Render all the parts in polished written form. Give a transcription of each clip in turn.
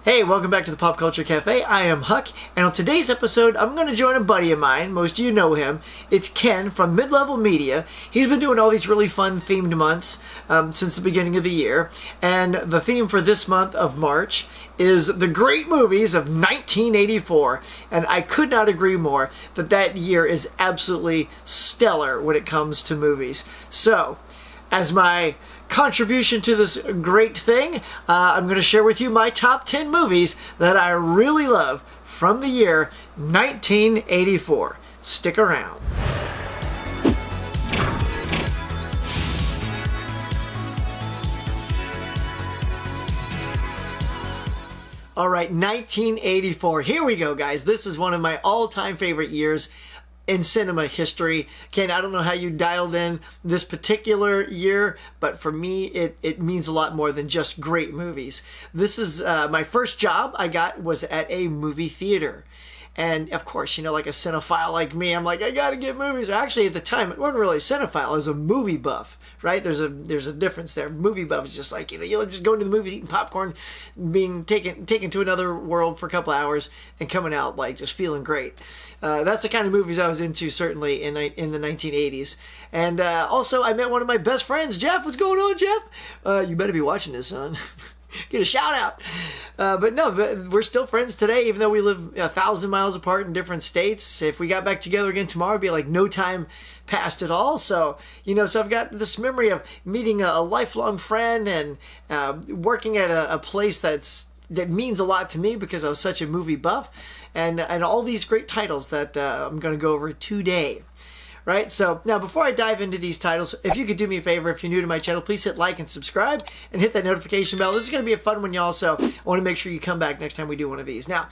Hey, welcome back to the Pop Culture Cafe. I am Huck, and on today's episode, I'm going to join a buddy of mine. Most of you know him. It's Ken from Mid-Level Media. He's been doing all these really fun themed months since the beginning of the year, and the theme for this month of March is the great movies of 1984, and I could not agree more that that year is absolutely stellar when it comes to movies. So, as my contribution to this great thing, I'm going to share with you my top 10 movies that I really love from the year 1984. Stick around. All right, 1984. Here we go, guys. This is one of my all-time favorite years in cinema history. Ken, I don't know how you dialed in this particular year, but for me, it means a lot more than just great movies. This is my first job I got was at a movie theater. And of course, you know, like a cinephile like me, I'm like, I gotta get movies. Actually, at the time, it wasn't really a cinephile. It was a movie buff, right? There's a difference there. Movie buff is just like, you know, you're just going to the movies, eating popcorn, being taken to another world for a couple hours, and coming out like just feeling great. That's the kind of movies I was into, certainly in the 1980s. And also, I met one of my best friends, Jeff. What's going on, Jeff? You better be watching this, son. Get a shout out. But no, we're still friends today, even though we live 1,000 miles apart in different states. If we got back together again tomorrow, it'd be like no time passed at all. So, you know, so I've got this memory of meeting a lifelong friend and working at a place that means a lot to me because I was such a movie buff, and all these great titles that I'm going to go over today. Right, so now before I dive into these titles, if you could do me a favor, if you're new to my channel, please hit like and subscribe and hit that notification bell. This is going to be a fun one, y'all, so I want to make sure you come back next time we do one of these. Now,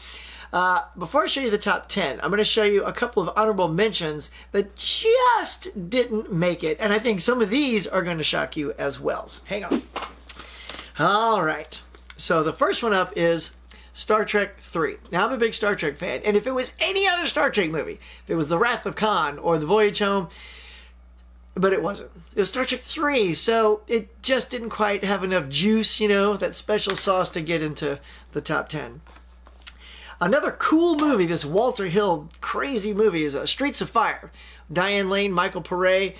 before I show you the top 10, I'm going to show you a couple of honorable mentions that just didn't make it, and I think some of these are going to shock you as well. So hang on. All right, so the first one up is Star Trek 3. Now, I'm a big Star Trek fan, and if it was any other Star Trek movie, if it was The Wrath of Khan or The Voyage Home, but it wasn't. It was Star Trek 3, so it just didn't quite have enough juice, you know, that special sauce to get into the top 10. Another cool movie, this Walter Hill crazy movie, is Streets of Fire. Diane Lane, Michael Pare.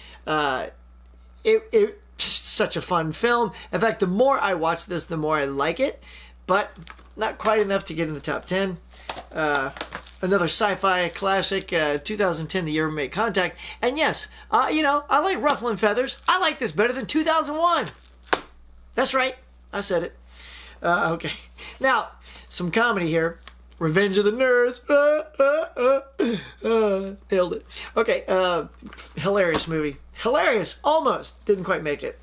It's such a fun film. In fact, the more I watch this, the more I like it, but not quite enough to get in the top 10. Another sci-fi classic, 2010, the year we made contact. And yes, you know, I like Ruffling Feathers. I like this better than 2001. That's right. I said it. Okay. Now, some comedy here. Revenge of the Nerds. Nailed it. Okay. Hilarious movie. Hilarious. Almost. Didn't quite make it.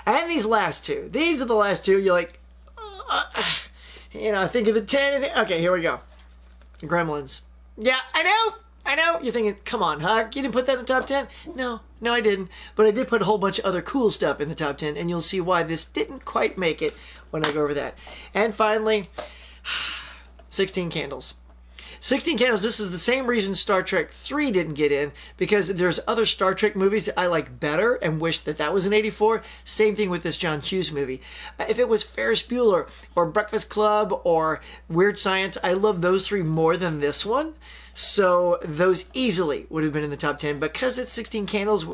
And these last two. These are the last two. You're like, you know, think of the 10. Okay, here we go. Gremlins. Yeah, I know. You're thinking, come on, Huck, you didn't put that in the top 10? No, I didn't. But I did put a whole bunch of other cool stuff in the top 10, and you'll see why this didn't quite make it when I go over that. And finally, 16 Candles. 16 Candles, this is the same reason Star Trek 3 didn't get in, because there's other Star Trek movies that I like better and wish that was in 84. Same thing with this John Hughes movie. If it was Ferris Bueller or Breakfast Club or Weird Science, I love those three more than this one. So those easily would have been in the top 10. Because it's 16 Candles,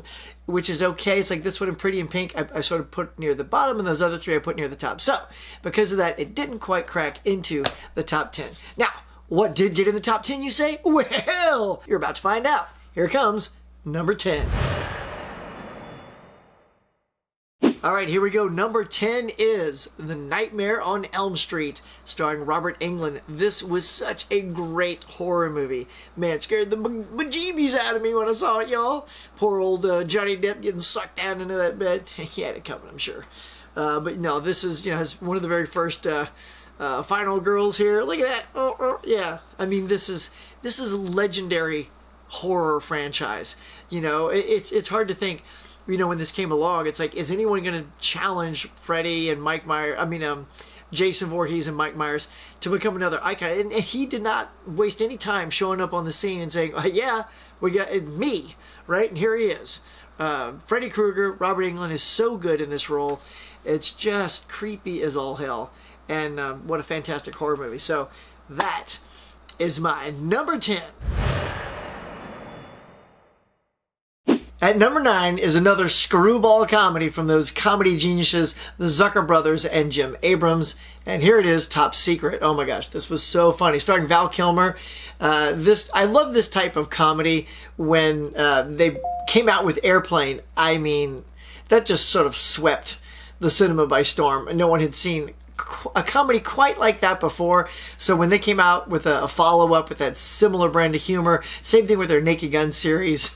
which is okay. It's like this one and Pretty in Pink, I sort of put near the bottom, and those other three I put near the top. So because of that, it didn't quite crack into the top 10. Now, what did get in the top 10, you say? Well, you're about to find out. Here comes number 10. All right, here we go. Number 10 is The Nightmare on Elm Street, starring Robert Englund. This was such a great horror movie. Man, it scared the bejeebies out of me when I saw it, y'all. Poor old Johnny Depp getting sucked down into that bed. He had it coming, I'm sure. But no, this is, you know, has one of the very first final girls here. Look at that. Oh, yeah. I mean, this is a legendary horror franchise. You know, it's hard to think, you know, when this came along, it's like, is anyone going to challenge Freddy and Mike Myers, Jason Voorhees and Mike Myers to become another icon? And he did not waste any time showing up on the scene and saying, yeah, we got me, right? And here he is. Freddy Krueger, Robert Englund is so good in this role. It's just creepy as all hell. and what a fantastic horror movie. So that is my number 10. At number 9 is another screwball comedy from those comedy geniuses, the Zucker brothers and Jim Abrams. And here it is, Top Secret. Oh my gosh, this was so funny. Starring Val Kilmer. I love this type of comedy when they came out with Airplane. I mean, that just sort of swept the cinema by storm. And no one had seen a comedy quite like that before. So when they came out with a follow-up with that similar brand of humor, same thing with their Naked Gun series.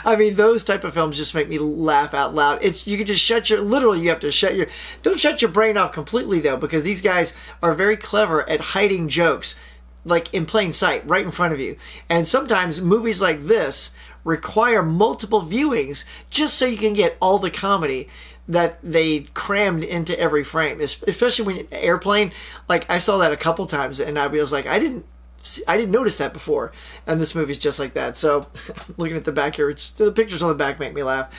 I mean, those type of films just make me laugh out loud. You can just you have to don't shut your brain off completely though, because these guys are very clever at hiding jokes, like in plain sight, right in front of you. And sometimes movies like this require multiple viewings just so you can get all the comedy that they crammed into every frame, especially when Airplane. Like, I saw that a couple times and I was like, I didn't notice that before, and this movie's just like that. So looking at the back here, the pictures on the back make me laugh.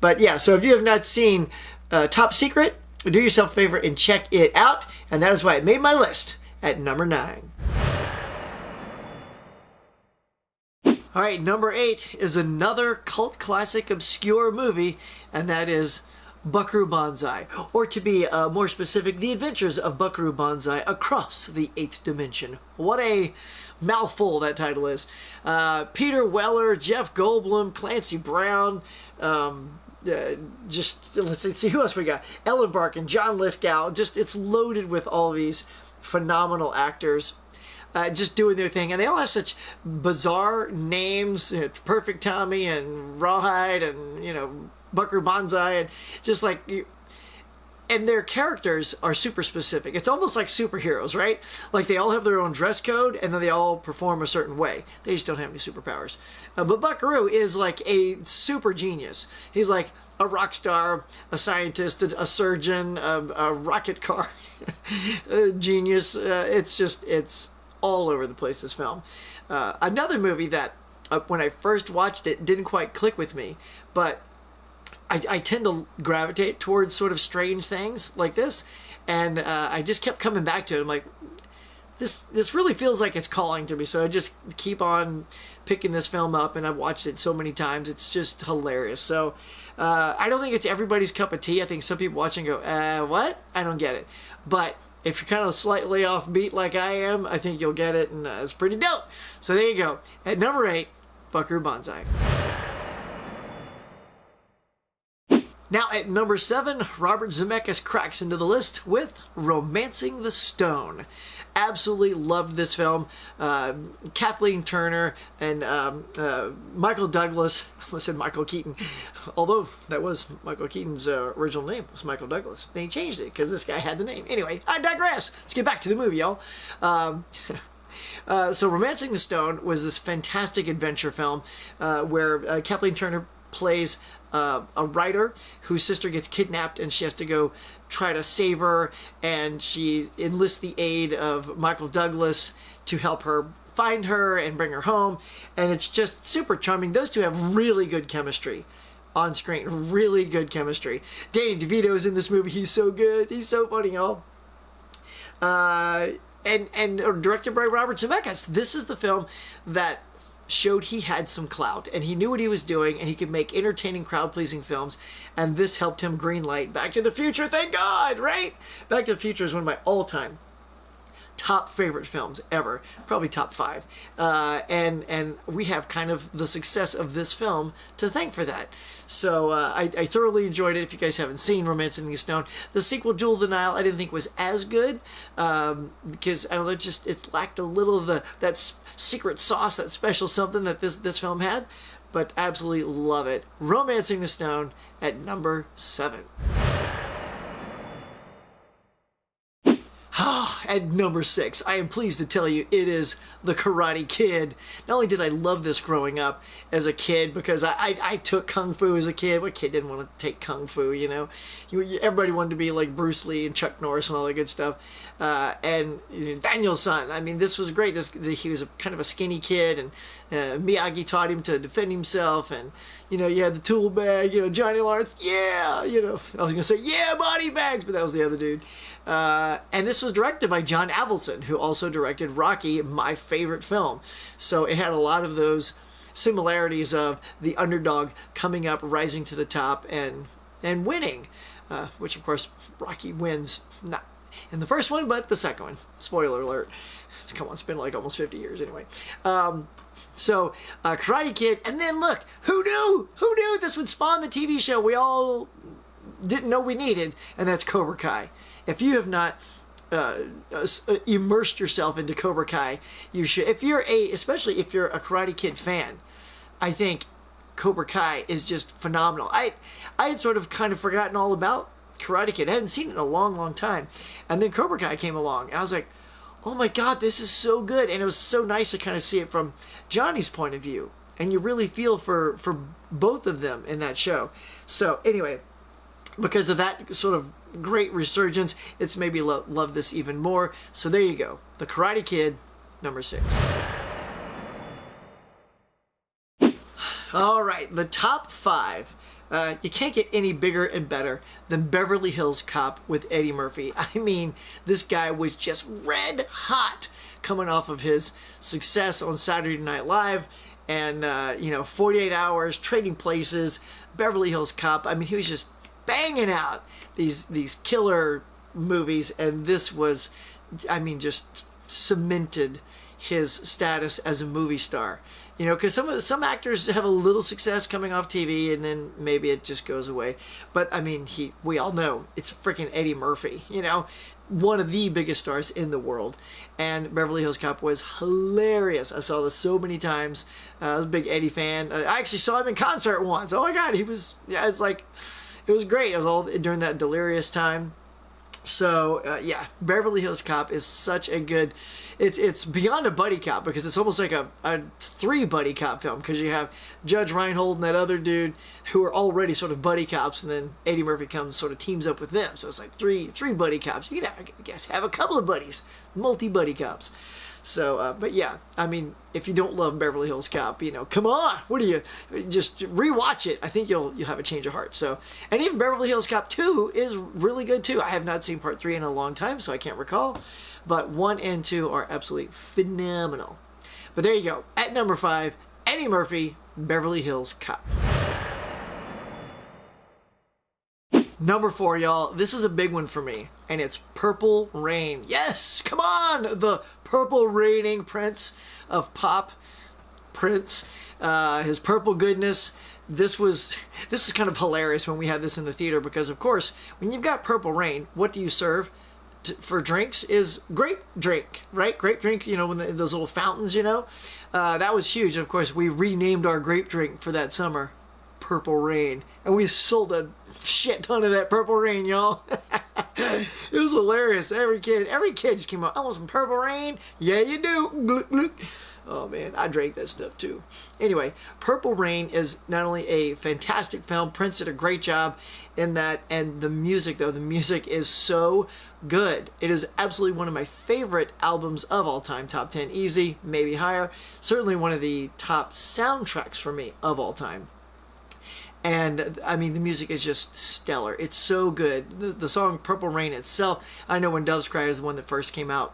But yeah, so if you have not seen Top Secret, do yourself a favor and check it out, and that is why it made my list at number 9. All right, number 8 is another cult classic obscure movie, and that is Buckaroo Banzai, or to be more specific, The Adventures of Buckaroo Banzai Across the Eighth Dimension. What a mouthful that title is. Peter Weller, Jeff Goldblum, Clancy Brown, let's see who else we got. Ellen Barkin, John Lithgow. It's loaded with all these phenomenal actors. Just doing their thing, and they all have such bizarre names. Perfect Tommy and Rawhide and Buckaroo Banzai, and just like and their characters are super specific. It's almost like superheroes, right? Like they all have their own dress code, and then they all perform a certain way. They just don't have any superpowers. But Buckaroo is like a super genius. He's like a rock star, a scientist, a surgeon, a rocket car genius. It's all over the place, this film. Another movie that when I first watched it didn't quite click with me, but I tend to gravitate towards sort of strange things like this, and I just kept coming back to it. I'm like, this really feels like it's calling to me, so I just keep on picking this film up, and I've watched it so many times. It's just hilarious. So I don't think it's everybody's cup of tea. I think some people watching go, what? I don't get it. But if you're kind of slightly offbeat like I am, I think you'll get it, and it's pretty dope. So there you go. At number 8, Buckaroo Banzai. Now at number 7, Robert Zemeckis cracks into the list with Romancing the Stone. Absolutely loved this film. Kathleen Turner and Michael Douglas. I almost said Michael Keaton. Although that was Michael Keaton's original name, was Michael Douglas. Then he changed it because this guy had the name. Anyway, I digress. Let's get back to the movie, y'all. So Romancing the Stone was this fantastic adventure film where Kathleen Turner plays a writer whose sister gets kidnapped, and she has to go try to save her, and she enlists the aid of Michael Douglas to help her find her and bring her home, and it's just super charming. Those two have really good chemistry on screen, really good chemistry. Danny DeVito is in this movie. He's so good. He's so funny, y'all. And directed by Robert Zemeckis. This is the film that showed he had some clout, and he knew what he was doing, and he could make entertaining, crowd-pleasing films, and this helped him greenlight Back to the Future. Thank God, right? Back to the Future is one of my all-time top favorite films ever, probably top 5, and we have kind of the success of this film to thank for that. So I thoroughly enjoyed it. If you guys haven't seen Romancing the Stone, the sequel Jewel of the Nile I didn't think was as good because I don't know, it lacked a little of that secret sauce, that special something that this film had, but absolutely love it. Romancing the Stone at number 7. At number 6, I am pleased to tell you it is The Karate Kid. Not only did I love this growing up as a kid, because I took Kung Fu as a kid. What kid didn't want to take Kung Fu, you know? Everybody wanted to be like Bruce Lee and Chuck Norris and all that good stuff. And Daniel-san, I mean, this was great. He was kind of a skinny kid, and Miyagi taught him to defend himself. And, you know, you had the tool bag, you know, Johnny Lawrence, yeah, you know. I was going to say, yeah, body bags, but that was the other dude. And this was directed by John Avildsen, who also directed Rocky, my favorite film. So it had a lot of those similarities of the underdog coming up, rising to the top, and winning. Which, of course, Rocky wins, not in the first one, but the second one. Spoiler alert. Come on, it's been like almost 50 years anyway. So, Karate Kid, and then look, who knew? Who knew this would spawn the TV show we all didn't know we needed, and that's Cobra Kai. If you have not immersed yourself into Cobra Kai, you should. Especially if you're a Karate Kid fan, I think Cobra Kai is just phenomenal. I had sort of kind of forgotten all about Karate Kid. I hadn't seen it in a long, long time, and then Cobra Kai came along, and I was like, oh my God, this is so good. And it was so nice to kind of see it from Johnny's point of view. And you really feel for both of them in that show. So anyway, because of that sort of great resurgence, it's made me love this even more. So there you go. The Karate Kid, number 6. All right, the top 5. You can't get any bigger and better than Beverly Hills Cop with Eddie Murphy. I mean, this guy was just red hot coming off of his success on Saturday Night Live and, 48 Hours, Trading Places, Beverly Hills Cop. I mean, he was just banging out these killer movies, and this was, I mean, just cemented his status as a movie star. You know, because some actors have a little success coming off TV and then maybe it just goes away. But I mean, we all know it's freaking Eddie Murphy. You know, one of the biggest stars in the world. And Beverly Hills Cop was hilarious. I saw this so many times. I was a big Eddie fan. I actually saw him in concert once. Oh my God, it was great. It was all during that delirious time. So yeah, Beverly Hills Cop is such a good. It's beyond a buddy cop because it's almost like a 3 buddy cop film, because you have Judge Reinhold and that other dude who are already sort of buddy cops, and then Eddie Murphy comes sort of teams up with them. So it's like three buddy cops. You can, I guess, have a couple of buddies, multi-buddy cops. So, but yeah, I mean, if you don't love Beverly Hills Cop, you know, come on, what do you, just rewatch it. I think you'll have a change of heart. So, and even Beverly Hills Cop 2 is really good too. I have not seen part 3 in a long time, so I can't recall, but 1 and 2 are absolutely phenomenal. But there you go. At number 5, Eddie Murphy, Beverly Hills Cop. Number 4, y'all, this is a big one for me, and it's Purple Rain. Yes, come on, the purple reigning prince of pop, Prince, his purple goodness. This was kind of hilarious when we had this in the theater, because of course, when you've got Purple Rain, what do you serve for drinks is grape drink, right? Grape drink, you know, when those little fountains, you know, that was huge. Of course, we renamed our grape drink for that summer Purple Rain, and we sold a shit ton of that Purple Rain, y'all. It was hilarious. Every kid just came out, I want some Purple Rain. Yeah, you do. Gluck, gluck. Oh man, I drank that stuff too. Anyway, Purple Rain is not only a fantastic film, Prince did a great job in that, and the music, though, the music is so good. It is absolutely one of my favorite albums of all time. Top 10 easy, maybe higher. Certainly one of the top soundtracks for me of all time. And I mean, the music is just stellar. It's so good. The song Purple Rain itself, I know When Doves Cry is the one that first came out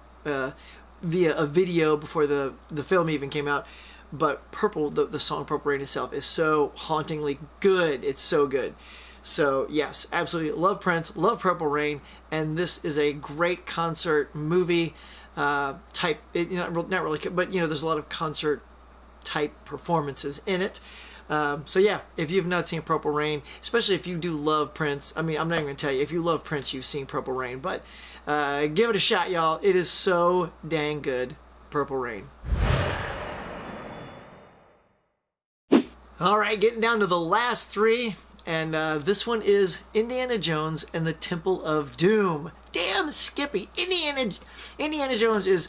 via a video before the film even came out. But the song Purple Rain itself is so hauntingly good. It's so good. So yes, absolutely love Prince, love Purple Rain, and this is a great concert movie type. Not really, but you know, there's a lot of concert type performances in it. So yeah, if you've not seen Purple Rain, especially if you do love Prince, I mean, I'm not even going to tell you, if you love Prince, you've seen Purple Rain, but give it a shot, y'all. It is so dang good, Purple Rain. All right, getting down to the last 3. And this one is Indiana Jones and the Temple of Doom. Damn, Skippy! Indiana Jones is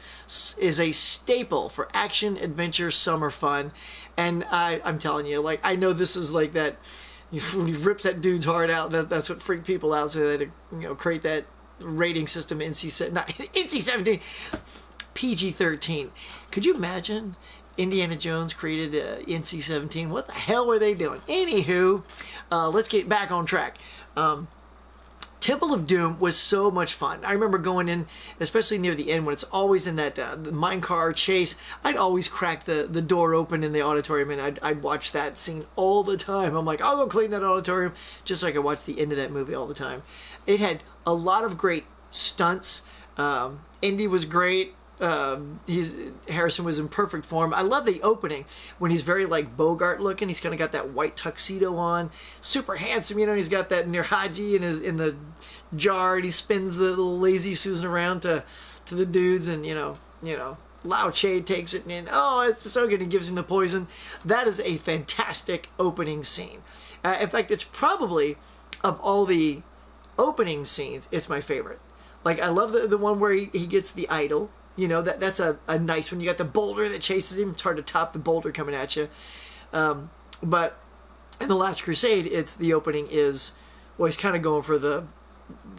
a staple for action, adventure, summer fun, and I'm telling you, like, I know this is like that. When he rips that dude's heart out, that's what freaked people out. So they had to, create that rating system, NC-17, PG-13. Could you imagine? Indiana Jones created NC-17. What the hell were they doing? Anywho, let's get back on track. Temple of Doom was so much fun. I remember going in, especially near the end when it's always in that the minecart chase. I'd always crack the door open in the auditorium and I'd watch that scene all the time. I'm like, I'll go clean that auditorium just so I could watch the end of that movie all the time. It had a lot of great stunts. Indy was great. Harrison was in perfect form. I love the opening when he's very like Bogart looking. He's kind of got that white tuxedo on, super handsome. He's got that Nirhaji in the jar, and he spins the little lazy Susan around to the dudes, and Lao Che takes it, and it's so good. He gives him the poison. That is a fantastic opening scene. In fact, it's probably of all the opening scenes, it's my favorite. Like, I love the one where he gets the idol. That's a nice one. You got the boulder that chases him. It's hard to top the boulder coming at you. But in The Last Crusade, the opening is, well, he's kind of going for the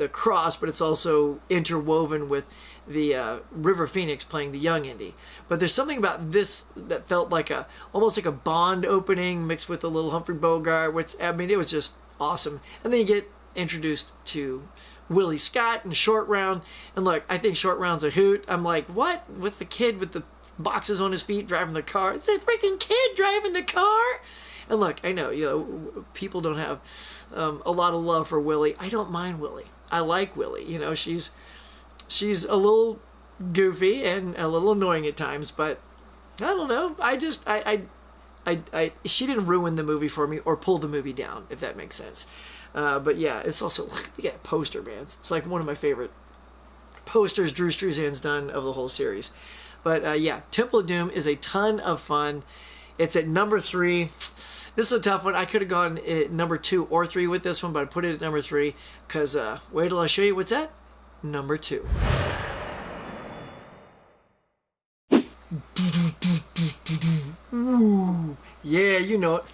cross, but it's also interwoven with the River Phoenix playing the young Indy. But there's something about this that felt like almost like a Bond opening mixed with a little Humphrey Bogart. It was just awesome. And then you get introduced to Willie Scott and Short Round, and look, I think Short Round's a hoot. I'm like, what? What's the kid with the boxes on his feet driving the car? It's a freaking kid driving the car. And look, I know, people don't have a lot of love for Willie. I don't mind Willie. I like Willie. She's a little goofy and a little annoying at times, but I don't know. She didn't ruin the movie for me or pull the movie down, if that makes sense. But yeah, it's also, look at that poster, man. It's like one of my favorite posters Drew Struzan's done of the whole series. But yeah, Temple of Doom is a ton of fun. It's at number 3. This is a tough one. I could have gone at number 2 or 3 with this one, but I put it at number 3 because wait till I show you what's at number 2. Ooh, yeah, you know it.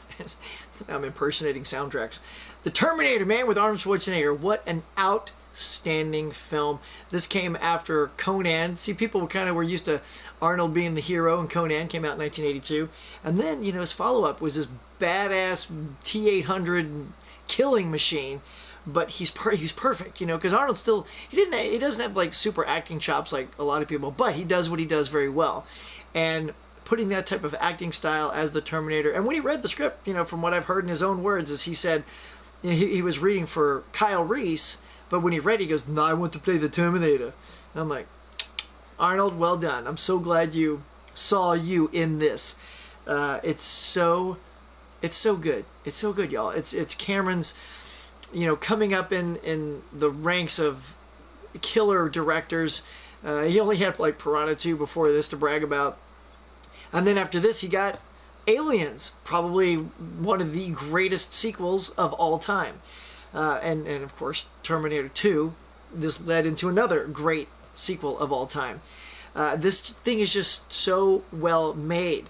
I'm impersonating soundtracks. The Terminator, man, with Arnold Schwarzenegger. What an outstanding film. This came after Conan. See, people kind of were used to Arnold being the hero, and Conan came out in 1982. And then, his follow-up was this badass T-800 killing machine. But he's perfect, because Arnold still, he doesn't have like super acting chops like a lot of people, but he does what he does very well. And putting that type of acting style as the Terminator, and when he read the script, from what I've heard in his own words, is he said he was reading for Kyle Reese, but when he read, he goes, "No, I want to play the Terminator." And I'm like, Arnold, well done. I'm so glad you saw you in this. It's so good. It's so good, y'all. It's Cameron's, coming up in the ranks of killer directors. He only had like Piranha 2 before this to brag about. And then after this, he got Aliens, probably one of the greatest sequels of all time. And of course, Terminator 2. This led into another great sequel of all time. This thing is just so well made.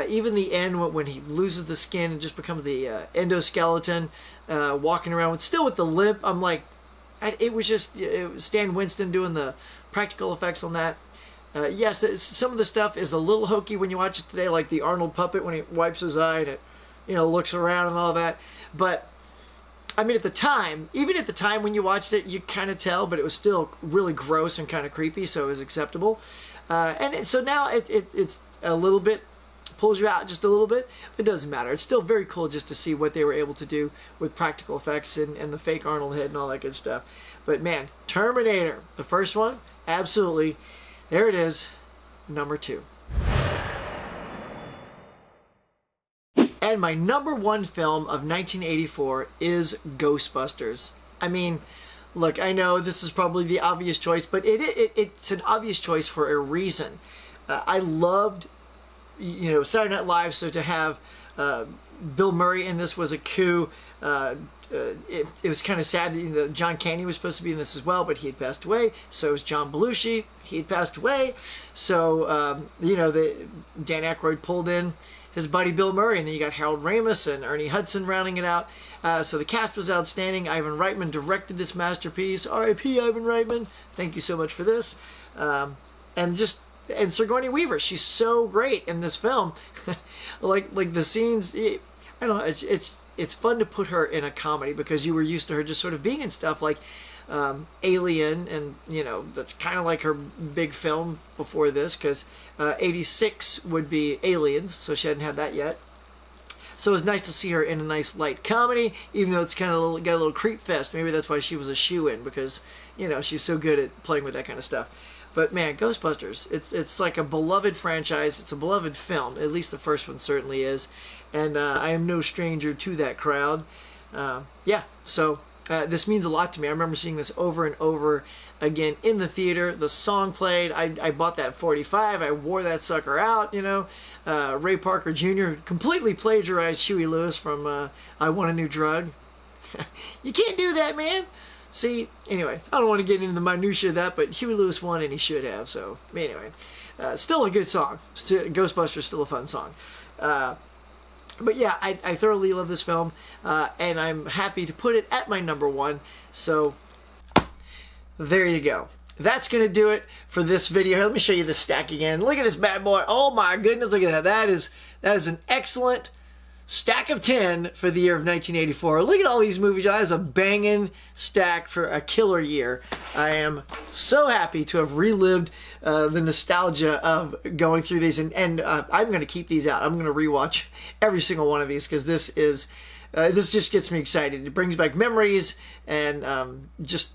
Even the end when he loses the skin and just becomes the endoskeleton, walking around with the limp. I'm like, it was Stan Winston doing the practical effects on that. Yes, some of the stuff is a little hokey when you watch it today, like the Arnold puppet when he wipes his eye and it, looks around and all that. But I mean, even at the time when you watched it, you kind of tell, but it was still really gross and kind of creepy, so it was acceptable. So now it's a little bit, pulls you out just a little bit. It doesn't matter. It's still very cool just to see what they were able to do with practical effects and the fake Arnold head and all that good stuff. But man, Terminator, the first one, absolutely. There it is, number 2. And my number 1 film of 1984 is Ghostbusters. I mean, look, I know this is probably the obvious choice, but it's an obvious choice for a reason. I loved you know, Saturday Night Live, so to have Bill Murray in this was a coup. It was kind of sad that, you know, John Candy was supposed to be in this as well, but he had passed away. So was John Belushi. He had passed away. So, you know, Dan Aykroyd pulled in his buddy Bill Murray, and then you got Harold Ramis and Ernie Hudson rounding it out. So the cast was outstanding. Ivan Reitman directed this masterpiece. R.I.P. Ivan Reitman. Thank you so much for this. And Sigourney Weaver, she's so great in this film. like the scenes, I don't know, it's fun to put her in a comedy because you were used to her just sort of being in stuff like Alien, and, you know, that's kind of like her big film before this, because 86 would be Aliens, so she hadn't had that yet. So it was nice to see her in a nice light comedy, even though it's kind of got a little creep fest. Maybe that's why she was a shoo-in, because, you know, she's so good at playing with that kind of stuff. But man, Ghostbusters, it's like a beloved franchise. It's a beloved film. At least the first one certainly is. And I am no stranger to that crowd. Yeah, so this means a lot to me. I remember seeing this over and over again in the theater. The song played. I bought that 45. I wore that sucker out, you know. Ray Parker Jr. completely plagiarized Huey Lewis from I Want a New Drug. You can't do that, man. See, anyway, I don't want to get into the minutiae of that, but Huey Lewis won and he should have. So, anyway, still a good song. Ghostbusters, still a fun song. But yeah, I thoroughly love this film, and I'm happy to put it at my number one. So, there you go. That's going to do it for this video. Here, let me show you the stack again. Look at this bad boy. Oh my goodness, look at that. That is an excellent stack of 10 for the year of 1984. Look at all these movies. That is a banging stack for a killer year. I am so happy to have relived the nostalgia of going through these, and I'm going to keep these out. I'm going to rewatch every single one of these because this just gets me excited. It brings back memories and just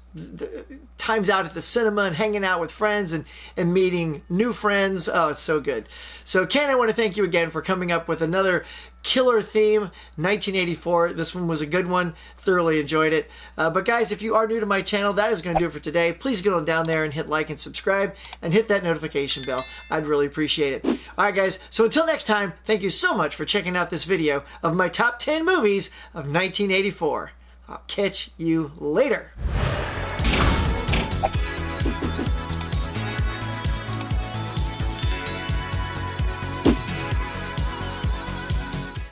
times out at the cinema and hanging out with friends and meeting new friends. Oh, it's so good. So, Ken, I want to thank you again for coming up with another killer theme, 1984. This one was a good one. Thoroughly enjoyed it. But guys, if you are new to my channel, that is going to do it for today. Please get on down there and hit like and subscribe and hit that notification bell. I'd really appreciate it. All right, guys. So until next time, thank you so much for checking out this video of my top 10 movies of 1984. I'll catch you later.